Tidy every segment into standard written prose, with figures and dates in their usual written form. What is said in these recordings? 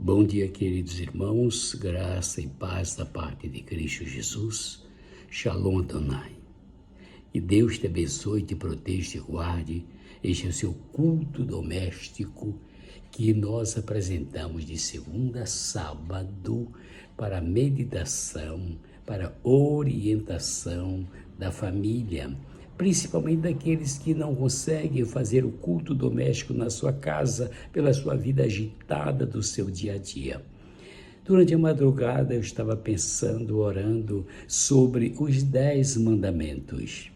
Bom dia, queridos irmãos, graça e paz da parte de Cristo Jesus. Shalom Adonai. E Deus te abençoe, te proteja, te guarde. Este é o seu culto doméstico que nós apresentamos de segunda a sábado para meditação, para orientação da família, principalmente daqueles que não conseguem fazer o culto doméstico na sua casa pela sua vida agitada do seu dia a dia. Durante a madrugada eu estava pensando, orando sobre os 10 mandamentos.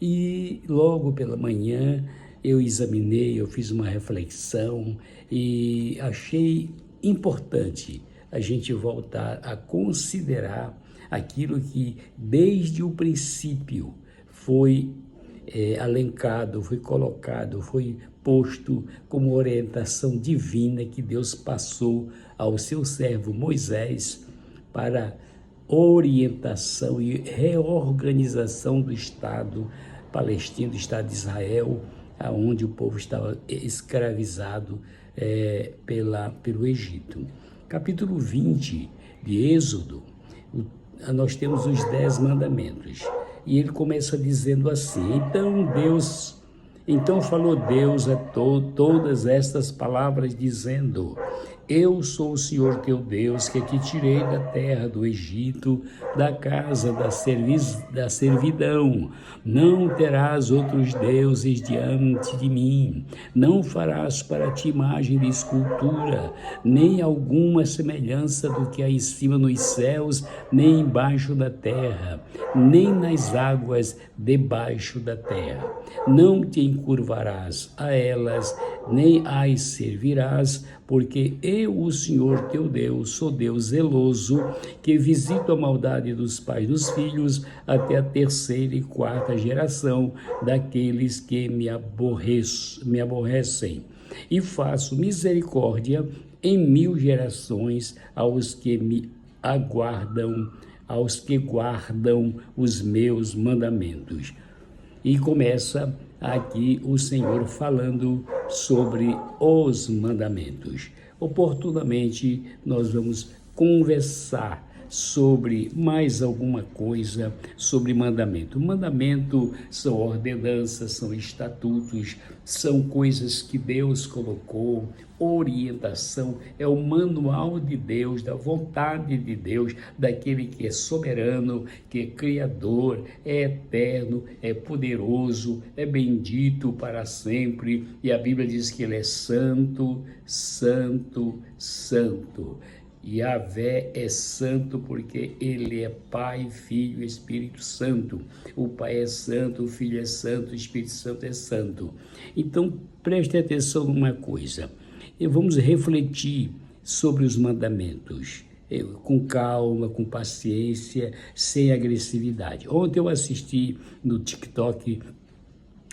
E logo pela manhã eu examinei, eu fiz uma reflexão e achei importante a gente voltar a considerar aquilo que desde o princípio foi alencado, foi colocado, foi posto como orientação divina que Deus passou ao seu servo Moisés para orientação e reorganização do Estado palestino, do Estado de Israel, onde o povo estava escravizado pelo Egito. Capítulo 20 de Êxodo, nós temos os 10 mandamentos. E ele começa dizendo assim: Então falou Deus a todas estas palavras, dizendo: Eu sou o Senhor teu Deus, que te tirei da terra do Egito, da casa da servidão. Não terás outros deuses diante de mim. Não farás para ti imagem de escultura, nem alguma semelhança do que há em cima nos céus, nem embaixo da terra, nem nas águas debaixo da terra. Não te encurvarás a elas, nem as servirás, porque eu, o Senhor teu Deus, sou Deus zeloso, que visito a maldade dos pais dos filhos até a 3ª e 4ª geração daqueles que me aborrecem. E faço misericórdia em 1000 gerações aos que me aguardam, aos que guardam os meus mandamentos. E começa aqui o Senhor falando sobre os mandamentos. Oportunamente nós vamos conversar sobre mais alguma coisa sobre mandamento. Mandamento são ordenanças, são estatutos, são coisas que Deus colocou, orientação, é o manual de Deus, da vontade de Deus, daquele que é soberano, que é criador, é eterno, é poderoso, é bendito para sempre, e a Bíblia diz que ele é santo, santo, santo. Yahvé é santo porque ele é Pai, Filho e Espírito Santo. O Pai é santo, o Filho é santo, o Espírito Santo é santo. Então, preste atenção numa coisa. Vamos refletir sobre os mandamentos, com calma, com paciência, sem agressividade. Ontem eu assisti no TikTok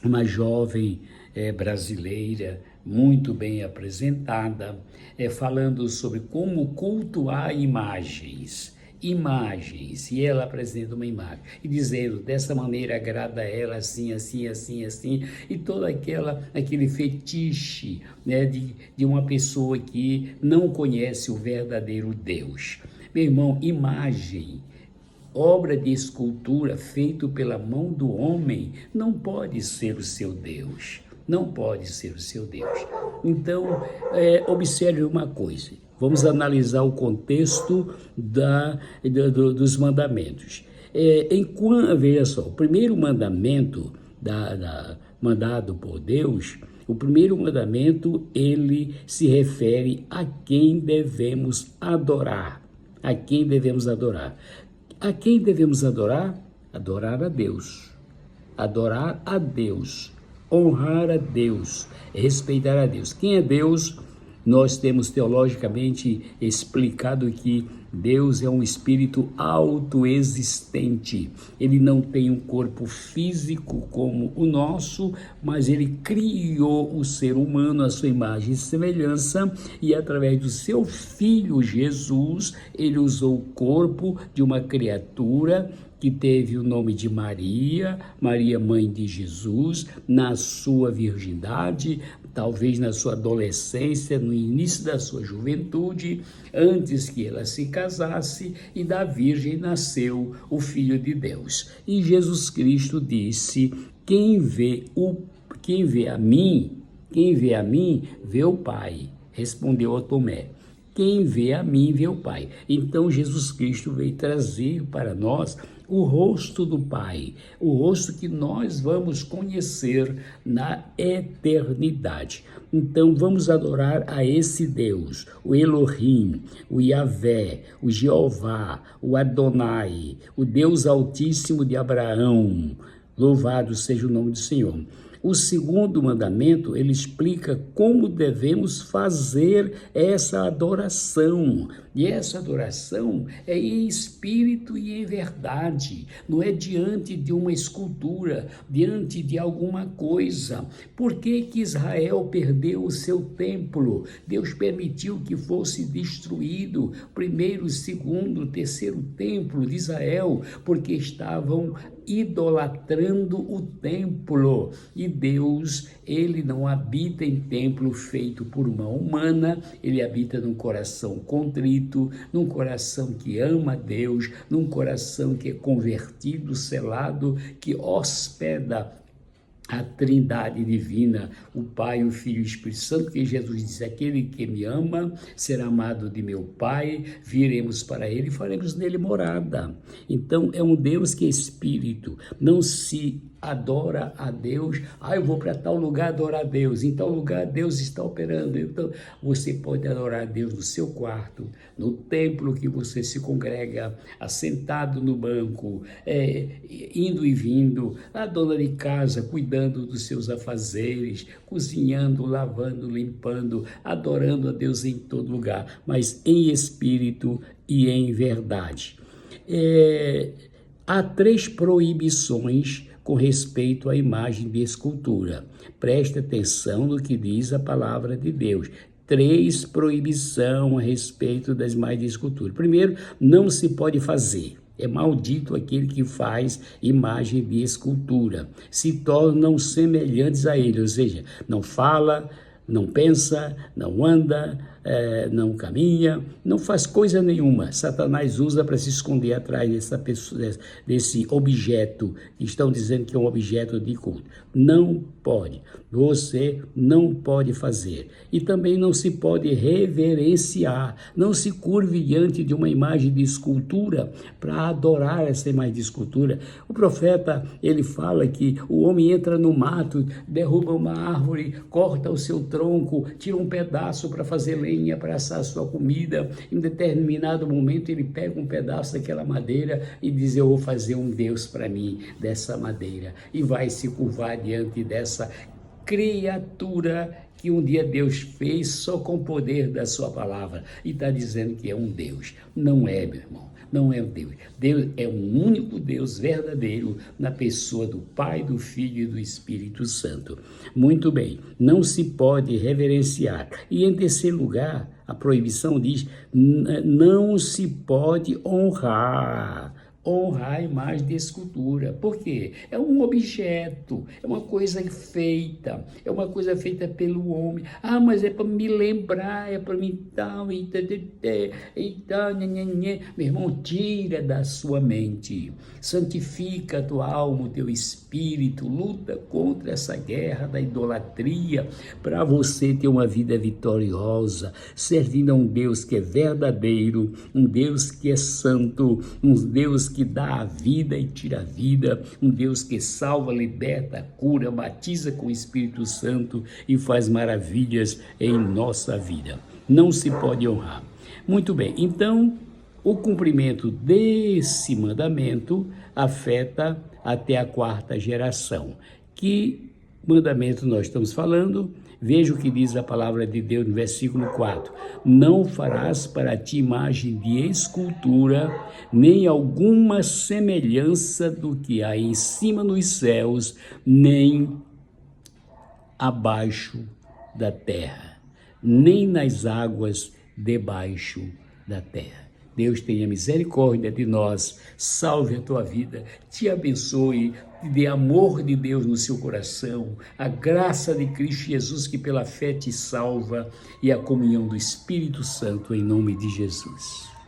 uma jovem brasileira, muito bem apresentada, falando sobre como cultuar imagens, e ela apresenta uma imagem, e dizendo, dessa maneira agrada a ela, assim, assim, assim, assim, e todo aquele fetiche, né, de uma pessoa que não conhece o verdadeiro Deus. Meu irmão, imagem, obra de escultura feita pela mão do homem, não pode ser o seu Deus. Não pode ser o seu Deus. Então, observe uma coisa. Vamos analisar o contexto dos mandamentos. Veja só, o primeiro mandamento mandado por Deus, o primeiro mandamento, ele se refere a quem devemos adorar. A quem devemos adorar? A quem devemos adorar? Adorar a Deus. Adorar a Deus. Honrar a Deus, respeitar a Deus. Quem é Deus? Nós temos teologicamente explicado que Deus é um espírito autoexistente. Ele não tem um corpo físico como o nosso, mas ele criou o ser humano à sua imagem e semelhança, e através do seu Filho Jesus, ele usou o corpo de uma criatura que teve o nome de Maria, Maria mãe de Jesus, na sua virgindade, talvez na sua adolescência, no início da sua juventude, antes que ela se casasse, e da Virgem nasceu o Filho de Deus. E Jesus Cristo disse: quem vê a mim, vê o Pai. Respondeu a Tomé: quem vê a mim, vê o Pai. Então Jesus Cristo veio trazer para nós o rosto do Pai, o rosto que nós vamos conhecer na eternidade. Então vamos adorar a esse Deus, o Elohim, o Yahvé, o Jeová, o Adonai, o Deus Altíssimo de Abraão. Louvado seja o nome do Senhor. O segundo mandamento, ele explica como devemos fazer essa adoração. E essa adoração é em espírito e em verdade. Não é diante de uma escultura, diante de alguma coisa. Por que que Israel perdeu o seu templo? Deus permitiu que fosse destruído o primeiro, segundo, terceiro templo de Israel, porque estavam idolatrando o templo. E Deus, ele não habita em templo feito por mão humana, ele habita num coração contrito, num coração que ama a Deus, num coração que é convertido, selado, que hospeda a Trindade divina, o Pai, o Filho e o Espírito Santo, que Jesus disse: aquele que me ama será amado de meu Pai, viremos para ele e faremos nele morada. Então é um Deus que é espírito, não se adora a Deus, eu vou para tal lugar adorar a Deus, em tal lugar Deus está operando. Então você pode adorar a Deus no seu quarto, no templo que você se congrega, assentado no banco, indo e vindo, a dona de casa cuidando dos seus afazeres, cozinhando, lavando, limpando, adorando a Deus em todo lugar, mas em espírito e em verdade. Há 3 proibições com respeito à imagem de escultura. Preste atenção no que diz a palavra de Deus. 3 proibições a respeito das imagens de escultura. Primeiro, não se pode fazer. É maldito aquele que faz imagem de escultura. Se tornam semelhantes a ele, ou seja, não fala, não pensa, não anda, não caminha, não faz coisa nenhuma. Satanás usa para se esconder atrás desse objeto, que estão dizendo que é um objeto de culto. Não pode, você não pode fazer. E também não se pode reverenciar, não se curve diante de uma imagem de escultura para adorar essa imagem de escultura. O profeta, ele fala que o homem entra no mato, derruba uma árvore, corta o seu tronco, tira um pedaço para fazer lenha, para assar a sua comida. Em determinado momento ele pega um pedaço daquela madeira e diz: eu vou fazer um Deus para mim dessa madeira, e vai se curvar diante dessa criatura que um dia Deus fez só com o poder da sua palavra, e está dizendo que é um Deus. Não é, meu irmão. Não é um Deus. Deus é um único Deus verdadeiro na pessoa do Pai, do Filho e do Espírito Santo. Muito bem, não se pode reverenciar. E em terceiro lugar, a proibição diz: não se pode honrar a imagem de escultura. Por quê? É um objeto, é uma coisa feita pelo homem. Mas é para me lembrar, é para mim tal, meu irmão, tira da sua mente, santifica a tua alma, o teu espírito, luta contra essa guerra da idolatria, para você ter uma vida vitoriosa, servindo a um Deus que é verdadeiro, um Deus que é santo, um Deus que dá a vida e tira a vida, um Deus que salva, liberta, cura, batiza com o Espírito Santo e faz maravilhas em nossa vida. Não se pode honrar. Muito bem, então o cumprimento desse mandamento afeta até a 4ª geração. Que mandamento nós estamos falando? Veja o que diz a palavra de Deus no versículo 4. Não farás para ti imagem de escultura, nem alguma semelhança do que há em cima nos céus, nem abaixo da terra, nem nas águas debaixo da terra. Deus tenha misericórdia de nós, salve a tua vida, te abençoe, te dê amor de Deus no seu coração, a graça de Cristo Jesus que pela fé te salva e a comunhão do Espírito Santo em nome de Jesus.